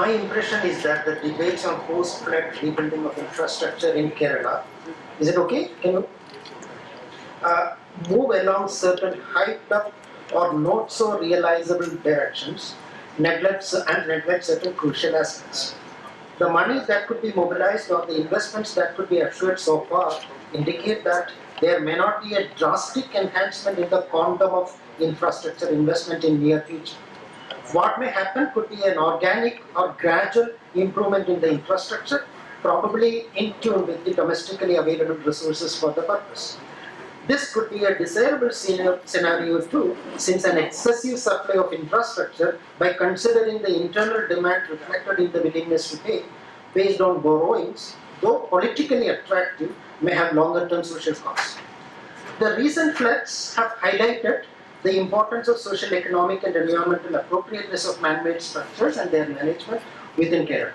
My impression is that the debates on post-flood rebuilding of infrastructure in Kerala, is it okay? Can you move along certain hyped up or not so realizable directions, neglect certain crucial aspects. The monies that could be mobilized or the investments that could be assured so far indicate that there may not be a drastic enhancement in the quantum of infrastructure investment in near future. What may happen could be an organic or gradual improvement in the infrastructure, probably in tune with the domestically available resources for the purpose. This could be a desirable scenario too, since an excessive supply of infrastructure, by considering the internal demand reflected in the willingness to pay based on borrowings, though politically attractive, may have longer-term social costs. The recent floods have highlighted the importance of social, economic and environmental appropriateness of man-made structures and their management within Kerala.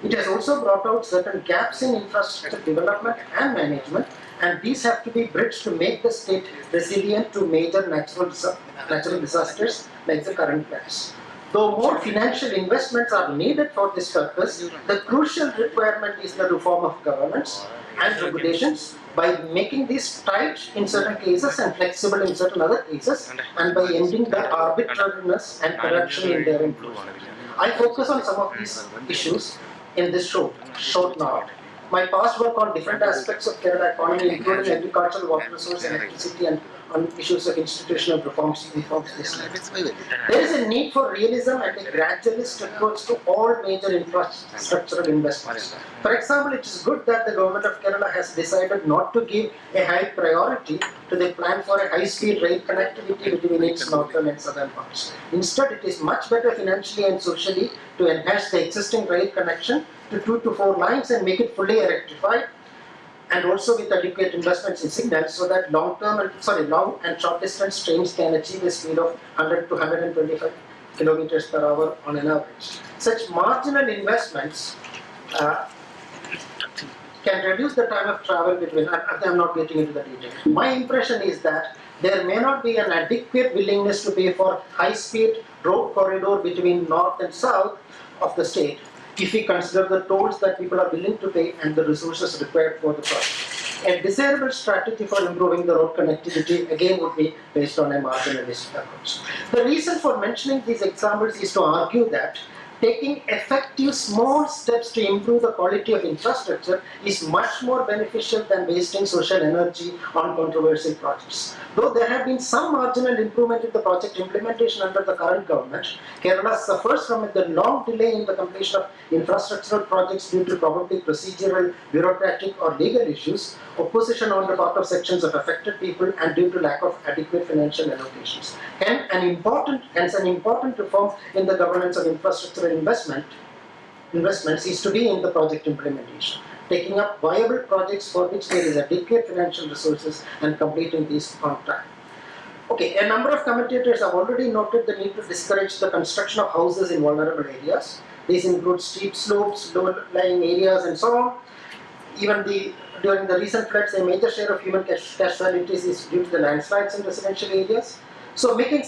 It has also brought out certain gaps in infrastructure development and management, and these have to be bridged to make the state resilient to major natural disasters like the current floods. Though more financial investments are needed for this purpose, the crucial requirement is the reform of governance and regulations by making these tight in certain cases and flexible in certain other cases, and by ending the arbitrariness and corruption in their implementation. I focus on some of these issues in this short novel. My past work on different aspects of Kerala economy, including agricultural, water resource, electricity, and on issues of institutional reforms. There is a need for realism and a gradualist approach to all major infrastructural investments. For example, it is good that the government of Kerala has decided not to give a high priority to the plan for a high-speed rail connectivity between its northern and southern parts. Instead, it is much better financially and socially to enhance the existing rail connection to 2 to 4 lines and make it fully electrified, and also with adequate investments in signals, so that long and short distance trains can achieve a speed of 100 to 125 kilometers per hour on an average. Such marginal investments can reduce the time of travel between. I'm not getting into the detail. My impression is that there may not be an adequate willingness to pay for high-speed road corridor between north and south of the state, if we consider the tolls that people are willing to pay and the resources required for the project. A desirable strategy for improving the road connectivity again would be based on a marginalist approach. The reason for mentioning these examples is to argue that taking effective small steps to improve the quality of infrastructure is much more beneficial than wasting social energy on controversial projects. Though there have been some marginal improvement in the project implementation under the current government, Kerala suffers from the long delay in the completion of infrastructural projects due to probably procedural, bureaucratic or legal issues, opposition on the part of sections of affected people, and due to lack of adequate financial allocations. Hence, an important reform in the governance of infrastructural investments is to be in the project implementation, taking up viable projects for which there is adequate financial resources and completing these on time. Okay, a number of commentators have already noted the need to discourage the construction of houses in vulnerable areas. These include steep slopes, low-lying areas, and so on. Even during the recent floods, a major share of human casualties is due to the landslides in residential areas. So marking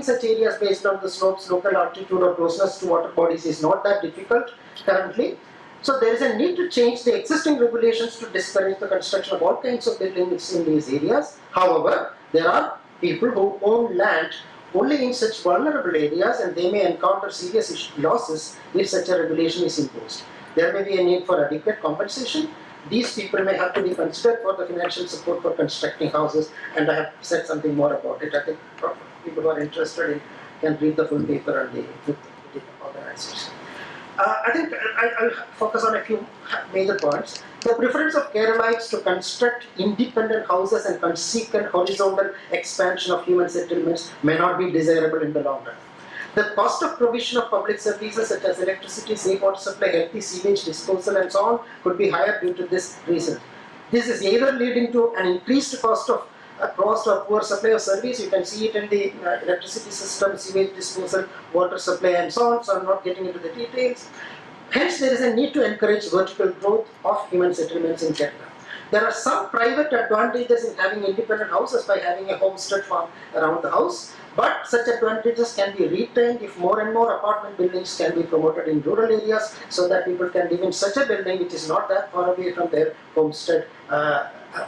such areas based on the slopes, local altitude or closeness to water bodies is not that difficult currently. So there is a need to change the existing regulations to discourage the construction of all kinds of buildings in these areas. However, there are people who own land only in such vulnerable areas, and they may encounter serious losses if such a regulation is imposed. There may be a need for adequate compensation. These people may have to be considered for the financial support for constructing houses, and I have said something more about it. I think people who are interested in can read the full paper and the organization. I think I'll focus on a few major points. The preference of Keralites to construct independent houses and consequent horizontal expansion of human settlements may not be desirable in the long run. The cost of provision of public services such as electricity, safe water supply, healthy sewage disposal and so on could be higher due to this reason. This is either leading to an increased cost of poor supply of service. You can see it in the electricity system, sewage disposal, water supply and so on, so I'm not getting into the details. Hence, there is a need to encourage vertical growth of human settlements in Kerala. There are some private advantages in having independent houses by having a homestead farm around the house, but such advantages can be retained if more and more apartment buildings can be promoted in rural areas so that people can live in such a building which is not that far away from their homestead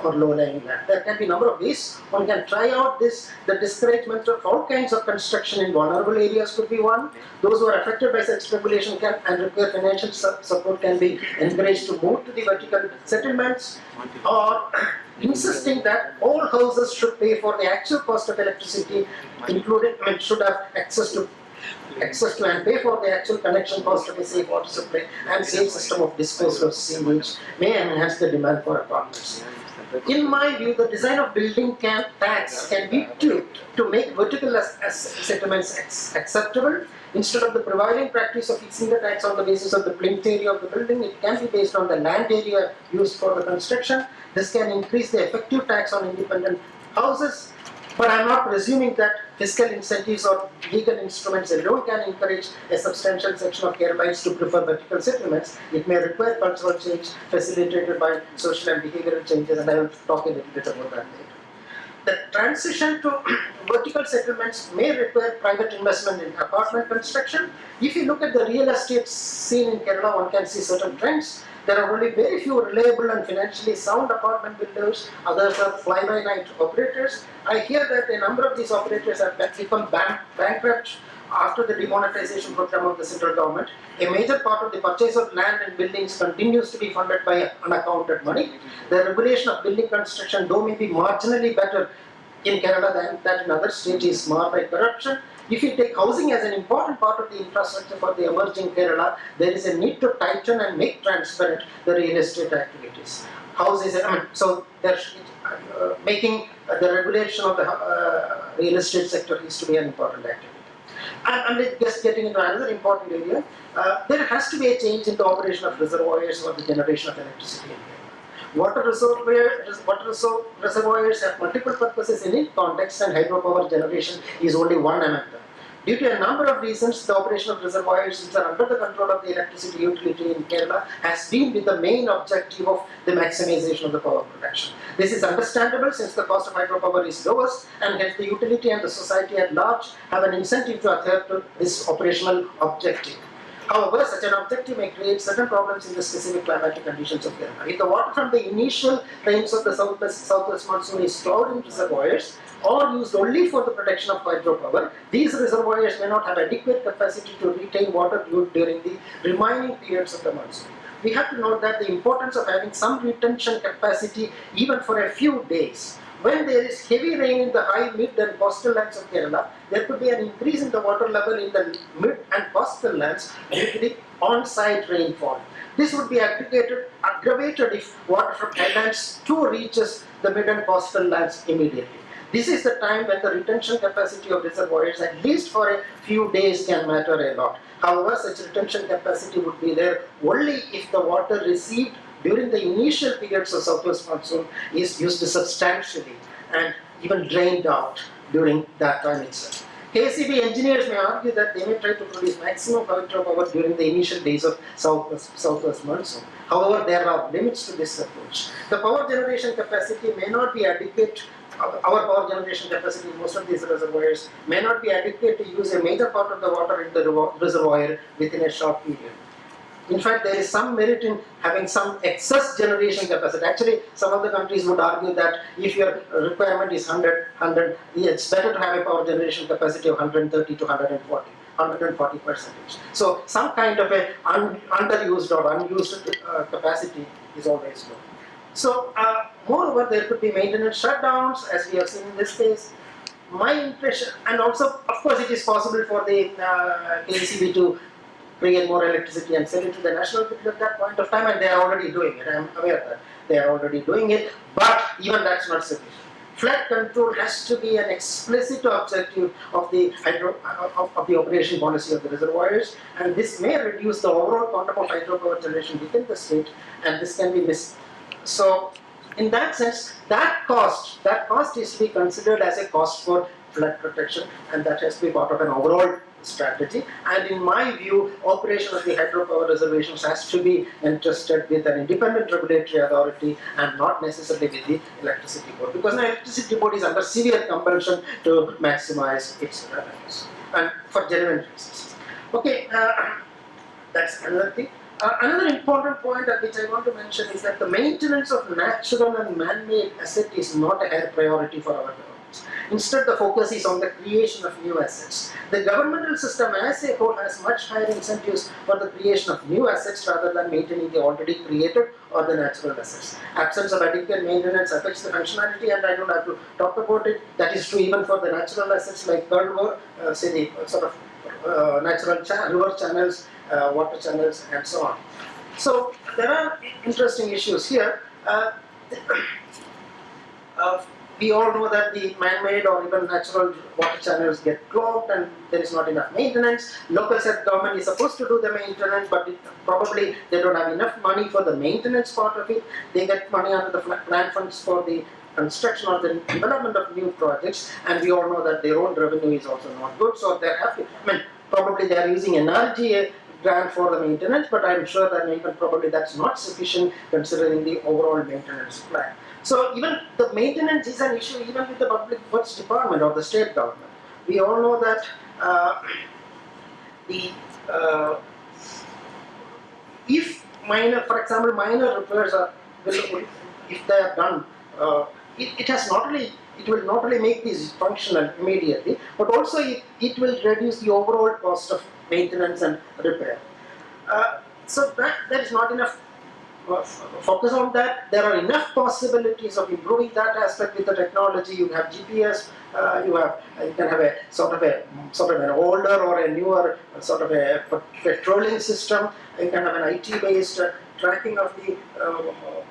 or low-lying land. There can be a number of ways one can try out this. The discouragement of all kinds of construction in vulnerable areas could be one. Those who are affected by such speculation and require financial support can be encouraged to move to the vertical settlements, or insisting that all houses should pay for the actual cost of electricity, including, should have access to and pay for the actual connection cost of a safe water supply and safe system of disposal of sewage may enhance the demand for apartments. In my view, the design of building tax can be tweaked to make vertical settlements acceptable. Instead of the prevailing practice of fixing the tax on the basis of the plinth area of the building, it can be based on the land area used for the construction. This can increase the effective tax on independent houses. But I am not presuming that fiscal incentives or legal instruments alone can encourage a substantial section of Keralites to prefer vertical settlements. It may require cultural change facilitated by social and behavioral changes, and I will talk a little bit about that later. The transition to vertical settlements may require private investment in apartment construction. If you look at the real estate scene in Kerala, one can see certain trends. There are only very few reliable and financially sound apartment builders. Others are fly-by-night operators. I hear that a number of these operators have become bankrupt after the demonetization program of the central government. A major part of the purchase of land and buildings continues to be funded by unaccounted money. The regulation of building construction, though may be marginally better in Kerala than that in other states, is marred by corruption. If you take housing as an important part of the infrastructure for the emerging Kerala, there is a need to tighten and make transparent the real estate activities. So there's making the regulation of the real estate sector is to be an important activity. And just getting into another important area, there has to be a change in the operation of reservoirs for the generation of electricity in Kerala. Water reservoirs have multiple purposes in its context, and hydropower generation is only one among them. Due to a number of reasons, the operation of reservoirs, which are under the control of the electricity utility in Kerala, has been with the main objective of the maximization of the power production. This is understandable since the cost of hydropower is lowest, and hence the utility and the society at large have an incentive to adhere to this operational objective. However, such an objective may create certain problems in the specific climatic conditions of Kerala. If the water from the initial rains of the southwest monsoon is stored in reservoirs or used only for the production of hydropower, these reservoirs may not have adequate capacity to retain water during the remaining periods of the monsoon. We have to note that the importance of having some retention capacity even for a few days. When there is heavy rain in the high, mid and coastal lands of Kerala, there could be an increase in the water level in the mid and coastal lands due to the on-site rainfall. This would be aggravated if water from highlands too reaches the mid and coastal lands immediately. This is the time when the retention capacity of reservoirs, at least for a few days, can matter a lot. However, such retention capacity would be there only if the water received during the initial periods of southwest monsoon is used substantially and even drained out during that time itself. KCB engineers may argue that they may try to produce maximum hydropower during the initial days of southwest monsoon. However, there are limits to this approach. The power generation capacity may not be adequate. Our power generation capacity in most of these reservoirs may not be adequate to use a major part of the water in the reservoir within a short period. In fact, there is some merit in having some excess generation capacity. Actually, some of the countries would argue that if your requirement is 100, it's better to have a power generation capacity of 130 to 140%. So some kind of a underused or unused capacity is always low. So, moreover, there could be maintenance shutdowns, as we have seen in this case. My impression, and also, of course, it is possible for the KCB to create more electricity and sell it to the national grid at that point of time, and they are already doing it. I am aware that they are already doing it, but even that's not sufficient. Flood control has to be an explicit objective of the operation policy of the reservoirs, and this may reduce the overall quantum of hydropower generation within the state, and this can be missed. So, in that sense, that cost is to be considered as a cost for flood protection, and that has to be part of an overall strategy. And in my view, operation of the hydropower reservations has to be entrusted with an independent regulatory authority and not necessarily with the electricity board, because the electricity board is under severe compulsion to maximize its revenues and for genuine reasons. Okay, that's another thing. Another important point at which I want to mention is that the maintenance of natural and man-made asset is not a high priority for our governments. Instead, the focus is on the creation of new assets. The governmental system as a whole has much higher incentives for the creation of new assets rather than maintaining the already created or the natural assets. Absence of adequate maintenance affects the functionality, and I don't have to talk about it. That is true even for the natural assets like say the sort of natural river channels, water channels, and so on. So there are interesting issues here. We all know that the man-made or even natural water channels get clogged and there is not enough maintenance. Local government is supposed to do the maintenance, but probably they don't have enough money for the maintenance part of it. They get money under the plan funds for the construction or the development of new projects, and we all know that their own revenue is also not good. So they have to, probably they are using energy grant for the maintenance, but I'm sure that even probably that's not sufficient considering the overall maintenance plan. So even the maintenance is an issue even with the public works department or the state government. We all know that if for example, minor repairs are, if they are done, it will not only make these functional immediately, but also it will reduce the overall cost of maintenance and repair. So there is not enough focus on that. There are enough possibilities of improving that aspect with the technology. You have GPS, you can have a sort of an older or a newer sort of a patrolling system. You can have an IT-based tracking of the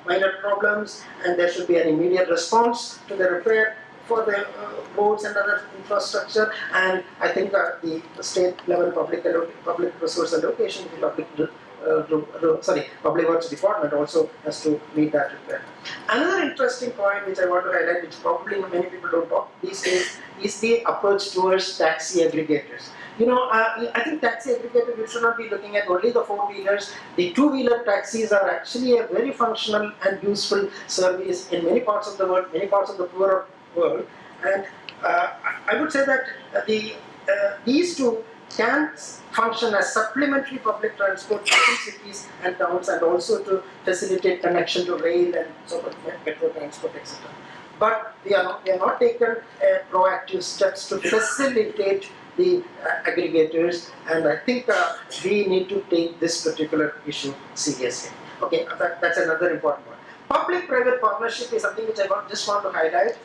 minor problems, and there should be an immediate response to the repair for the roads and other infrastructure. And I think the state level public resource allocation, Public Works Department also has to meet that requirement. Another interesting point which I want to highlight, which probably many people don't talk these days, is the approach towards taxi aggregators. I think taxi aggregators, we should not be looking at only the four-wheelers. The two-wheeler taxis are actually a very functional and useful service in many parts of the world, many parts of the poorer world. And I would say that these two can function as supplementary public transport in cities and towns, and also to facilitate connection to rail and sort of metro transport, etc. But we are not taken proactive steps to facilitate the aggregators, and I think we need to take this particular issue seriously. Okay, that's another important one. Public-private partnership is something which I just want to highlight.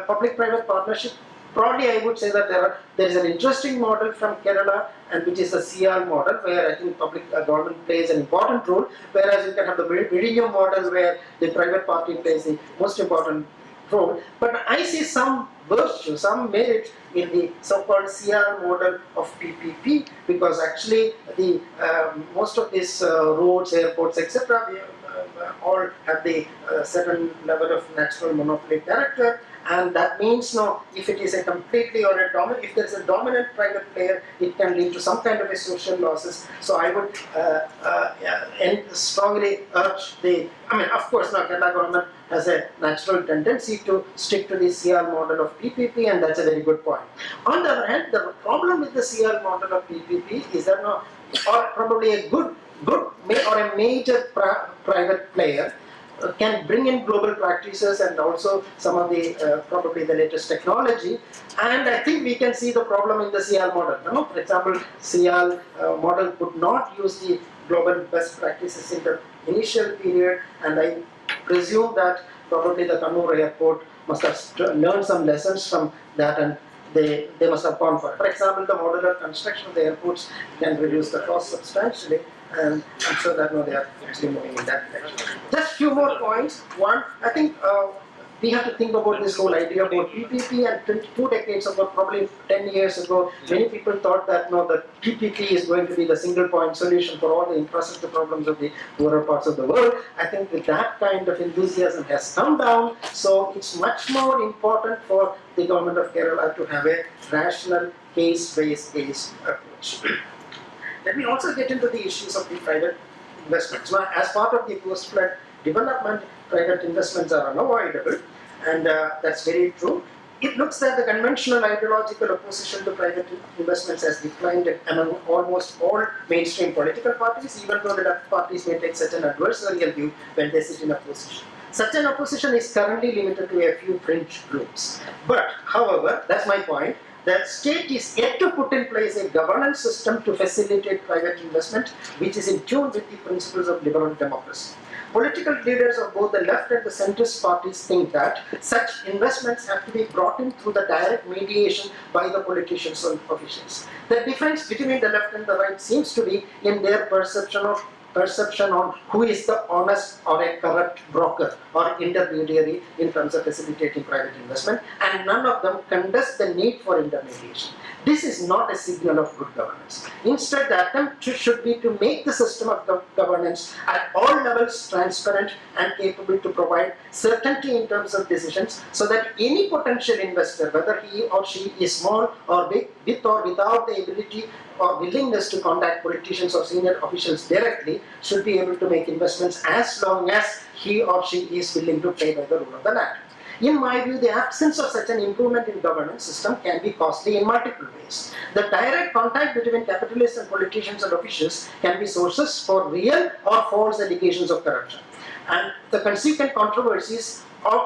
Public-private partnership, broadly I would say that there is an interesting model from Kerala, and which is the CR model, where I think public government plays an important role, whereas you can have the Virinum model where the private party plays the most important role. But I see some virtue, some merit in the so-called CR model of PPP, because actually the most of these roads, airports, etc., all have the certain level of natural monopoly character, and that means if it is a completely or a dominant, if there is a dominant private player, it can lead to some kind of a social losses. So I would strongly urge of course now Kerala government has a natural tendency to stick to the CR model of PPP, and that's a very good point. On the other hand, the problem with the CR model of PPP is that or probably a good or a major private player can bring in global practices and also some of the probably the latest technology, and I think we can see the problem in the CR model. For example, CR model could not use the global best practices in the initial period, and I presume that probably the Kannur airport must have learned some lessons from that, and they must have gone for it. For example, the modular construction of the airports can reduce the cost substantially, and I'm sure that they are actually moving in that direction. Just few more points. One, I think we have to think about this whole idea about PPP, and 2 decades ago, probably 10 years ago, many people thought that the PPP is going to be the single point solution for all the infrastructure problems of the poorer parts of the world. I think that kind of enthusiasm has come down, so it's much more important for the government of Kerala to have a rational case-based approach. approach. Let me also get into the issues of the private investments. Now, as part of the post-flood development, private investments are unavoidable, and that's very true. It looks that the conventional ideological opposition to private investments has declined among almost all mainstream political parties, even though the left parties may take such an adversarial view when they sit in opposition. Such an opposition is currently limited to a few fringe groups. But, however, that's my point, the state is yet to put in place a governance system to facilitate private investment, which is in tune with the principles of liberal democracy. Political leaders of both the left and the centrist parties think that such investments have to be brought in through the direct mediation by the politicians and officials. The difference between the left and the right seems to be in their perception on who is the honest or a corrupt broker or intermediary in terms of facilitating private investment, and none of them contest the need for intermediation. This is not a signal of good governance. Instead, the attempt should be to make the system of governance at all levels transparent and capable to provide certainty in terms of decisions, so that any potential investor, whether he or she is small or big, with or without the ability or willingness to contact politicians or senior officials directly, should be able to make investments as long as he or she is willing to play by the rule of the land. In my view, the absence of such an improvement in governance system can be costly in multiple ways. The direct contact between capitalists and politicians and officials can be sources for real or false allegations of corruption. And the consequent controversies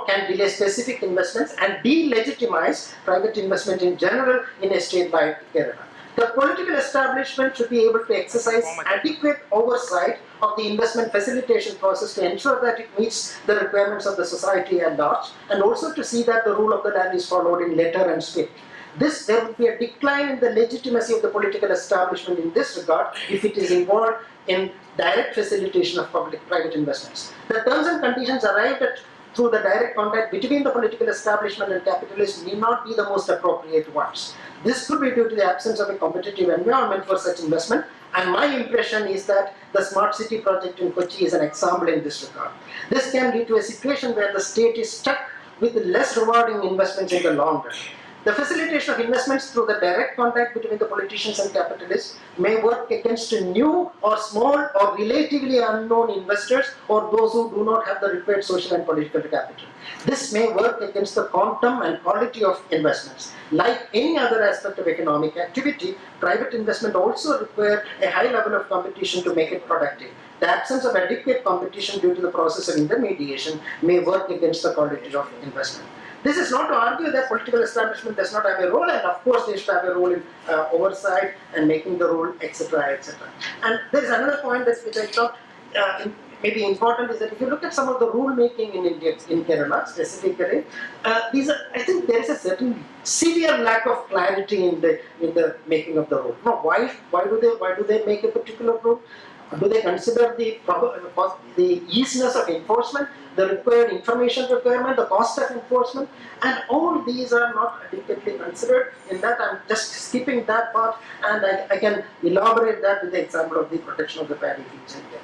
can delay specific investments and delegitimize private investment in general in a state like Kerala. The political establishment should be able to exercise adequate oversight of the investment facilitation process to ensure that it meets the requirements of the society at large, and also to see that the rule of the land is followed in letter and spirit. There would be a decline in the legitimacy of the political establishment in this regard if it is involved in direct facilitation of private investments. The terms and conditions arrived at through the direct contact between the political establishment and capitalists need not be the most appropriate ones. This could be due to the absence of a competitive environment for such investment, and my impression is that the smart city project in Kochi is an example in this regard. This can lead to a situation where the state is stuck with less rewarding investments in the long run. The facilitation of investments through the direct contact between the politicians and capitalists may work against new or small or relatively unknown investors, or those who do not have the required social and political capital. This may work against the quantum and quality of investments. Like any other aspect of economic activity, private investment also requires a high level of competition to make it productive. The absence of adequate competition due to the process of intermediation may work against the quality of investment. This is not to argue that political establishment does not have a role, and of course they should have a role in oversight and making the rule, etc., etc. And there is another point which I thought maybe important is that if you look at some of the rule making in India, in Kerala specifically, I think there is a certain severe lack of clarity in the making of the rule. Now, why do they make a particular rule? Do they consider the easiness of enforcement, the required information requirement, the cost of enforcement, and all these are not adequately considered. In that, I'm just skipping that part, and I can elaborate that with the example of the protection of the paddy fields in India.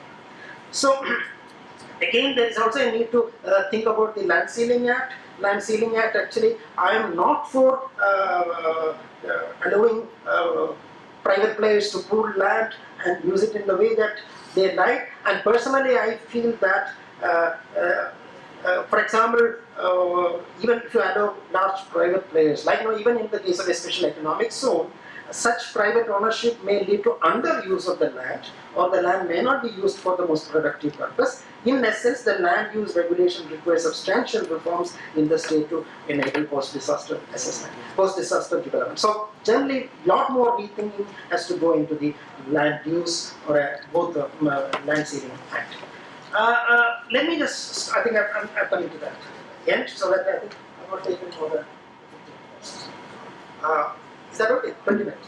So, again, there is also a need to think about the Land Ceiling Act. Land Ceiling Act, actually, I am not for allowing private players to pool land and use it in the way that they like. And personally, I feel that, for example, even if you allow large private players, like even in the case of a special economic zone, such private ownership may lead to underuse of the land, or the land may not be used for the most productive purpose. In essence, the land use regulation requires substantial reforms in the state to enable post-disaster assessment, post-disaster development. So, generally, a lot more rethinking has to go into the land use or both the Land Ceiling Act. Let me just, I think I'm coming to that end, so that I think I'm not taking for the 15 minutes. Is that okay? 20 minutes.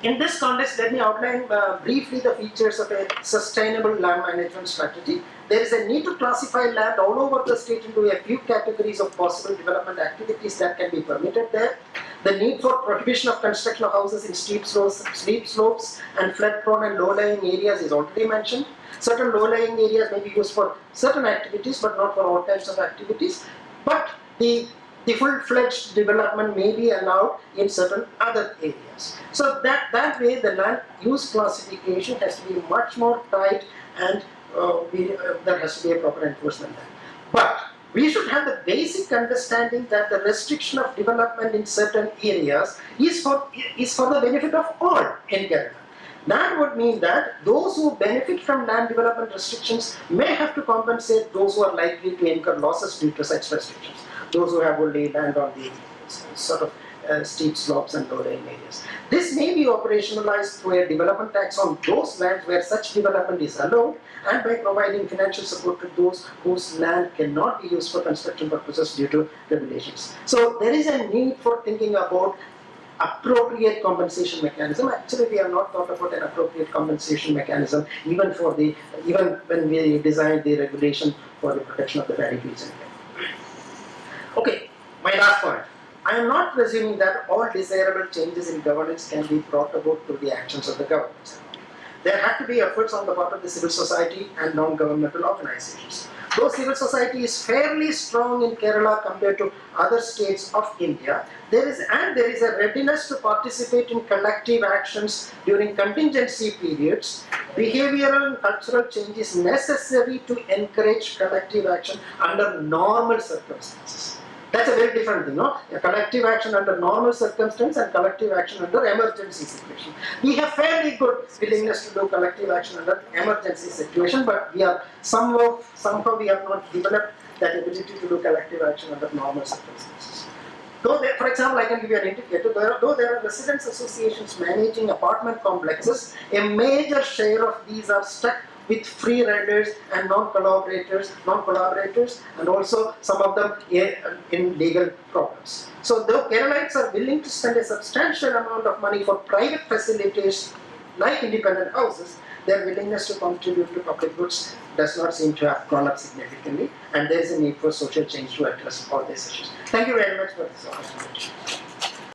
In this context, let me outline briefly the features of a sustainable land management strategy. There is a need to classify land all over the state into a few categories of possible development activities that can be permitted there. The need for prohibition of construction of houses in steep slopes and flood-prone and low-lying areas is already mentioned. Certain low-lying areas may be used for certain activities, but not for all types of activities. But the the full-fledged development may be allowed in certain other areas. So that way the land use classification has to be much more tight, and there has to be a proper enforcement there. But we should have the basic understanding that the restriction of development in certain areas is for the benefit of all in Kerala. That would mean that those who benefit from land development restrictions may have to compensate those who are likely to incur losses due to such restrictions. Those who have only land on the sort of steep slopes and low-lying areas. This may be operationalized through a development tax on those lands where such development is allowed, and by providing financial support to those whose land cannot be used for construction purposes due to regulations. So there is a need for thinking about appropriate compensation mechanism. Actually, we have not thought about an appropriate compensation mechanism even when we designed the regulation for the protection of the paddy fields in Kenya. Okay, my last point. I am not presuming that all desirable changes in governance can be brought about through the actions of the government. There have to be efforts on the part of the civil society and non-governmental organizations. Though civil society is fairly strong in Kerala compared to other states of India, there is a readiness to participate in collective actions during contingency periods. Behavioral and cultural change is necessary to encourage collective action under normal circumstances. That's a very different thing, no? A collective action under normal circumstances and collective action under emergency situation. We have fairly good willingness to do collective action under emergency situation, but we are somehow we have not developed that ability to do collective action under normal circumstances. Though there, for example, I can give you an indicator, though there are residents associations managing apartment complexes, a major share of these are stuck with free riders and non-collaborators, and also some of them in legal problems. So though Keralites are willing to spend a substantial amount of money for private facilities like independent houses, their willingness to contribute to public goods does not seem to have gone up significantly, and there is a need for social change to address all these issues. Thank you very much for this opportunity.